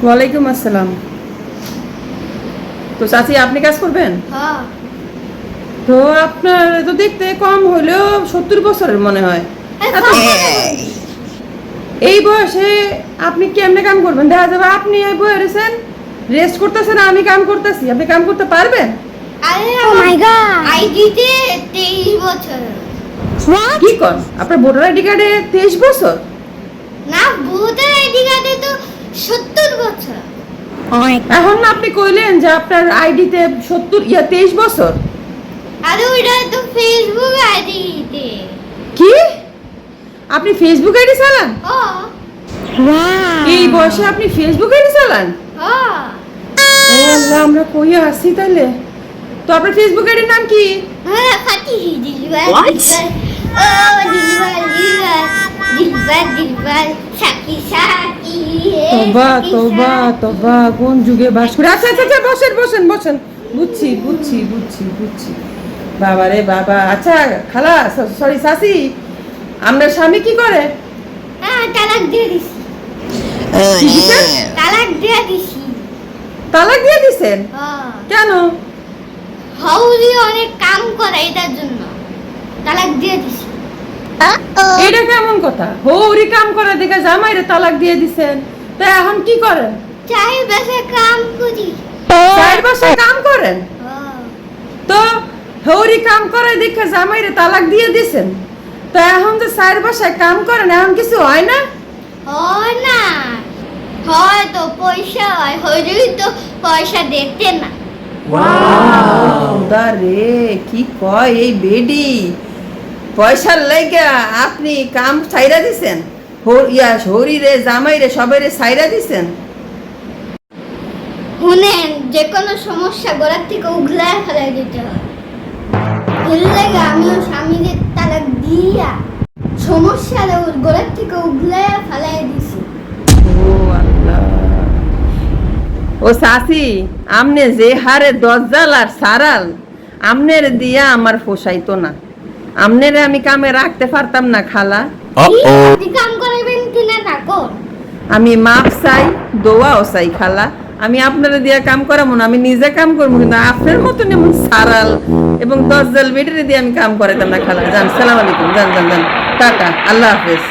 ওয়ালাইকুম আসসালাম। তো চাচি আপনি কাজ করবেন? হ্যাঁ। তো আপনার তো দেখতে কম হলেও 70 বছরের মনে হয়। এই বয়সে আপনি কেমনে কাম করবেন? দেখা যাবে আপনি এই বয়ে রয়েছেন, রেস্ট করতেছেন, আমি কাম করতেছি। আপনি কাম করতে পারবেন? আরে Oh my God! আইডিতে 23 বছর। What? কি কর? আপনার ভোটার আইডি কার্ডে 23 বছর? না, ভোটার আইডি কার্ডে তো 70 বছর। Oh my এখন না আপনি কইলেন যে আপনার আইডিতে 23 বছর। আরে ওইটা তো ফেসবুক আইডিতে। কি? আপনি ফেসবুক আইডি চালান? ও Wow! এই বয়সে আপনি ফেসবুক আইডি চালান? ও ও আল্লাহ, আমরা কইয়া আসি তাইলে। তো আপনার ফেসবুক আইডির নাম কি? হ্যাঁ, ফাটি দিলবার। What? ও দিলবার দিলবার দিলবার দিলবার সাকি সাকি। তবা তবা তবা, কোন যুগে বাস করে? আচ্ছা আচ্ছা আচ্ছা, বসেন বসেন বসেন। বুঝছি বুঝছি বুঝছি বুঝছি। বাবা রে বাবা। আচ্ছা খালা, সরি চাচি, আপনার স্বামী কি করে? হ্যাঁ, তালাক দিয়ে দিছি। কি দিছেন? তালাক দিয়ে দিছি। তালাক দিয়ে দিছেন? হ্যাঁ, কেন? হাউলি অনেক কাম করে এটার জন্য তালাক দিয়ে দিছি। এটা কেমন কথা? হৌরি কাম করে দেখে জামাইরে তালাক দিয়ে দিছেন, তা এখন কি করেন? চাই বেশে কাম করি। চার বছর কাম করেন? হ্যাঁ। তো হৌরি কাম করে দেখে জামাইরে তালাক দিয়ে দিছেন, তো এখন তো 4 বছর কাম করেন, এখন কিছু হয় না? হয় না, হয় তো পয়সা হয়, হইলেই তো পয়সা দেখতে না। খোদা রে, কি কয় এই বেডি? পয়সার লাইগা আপনি কাম ছাইরা দিছেন? হরি রে জামাই রে সবাই রে ছাইরা দিছেন? শুনেন, যে কোনো সমস্যা গোড়ার থেকে উগলায় ফেলাই দিতে হয়। এর লাগে আমিও স্বামীদের তালাক দিয়া সমস্যা গোড়ার থেকে উগলায় ফেলাই দিছি। ও আল্লাহ। ও সাসি, আমনে যে হারে দজ্জাল আর সারাল, আমনের দিয়া আমার পোষাইতো না। আমনেরে আমি কামে রাখতে পারতাম না খালা। কি আপনি কাম করাবেন কিনা না কর। আমি মাপ চাই, দোয়াও চাই খালা। আমি আপনারা দিয়া কাম করাবো না, আমি নিজে কাম করবো, কিন্তু আপনার মতন এমন সারাল এবং দজ্জাল বেটারে দিয়ে আমি কাম করাইতাম না খালা। যান, সালাম আলাইকুম, যান যান যান, টাটা, আল্লাহ হাফেজ।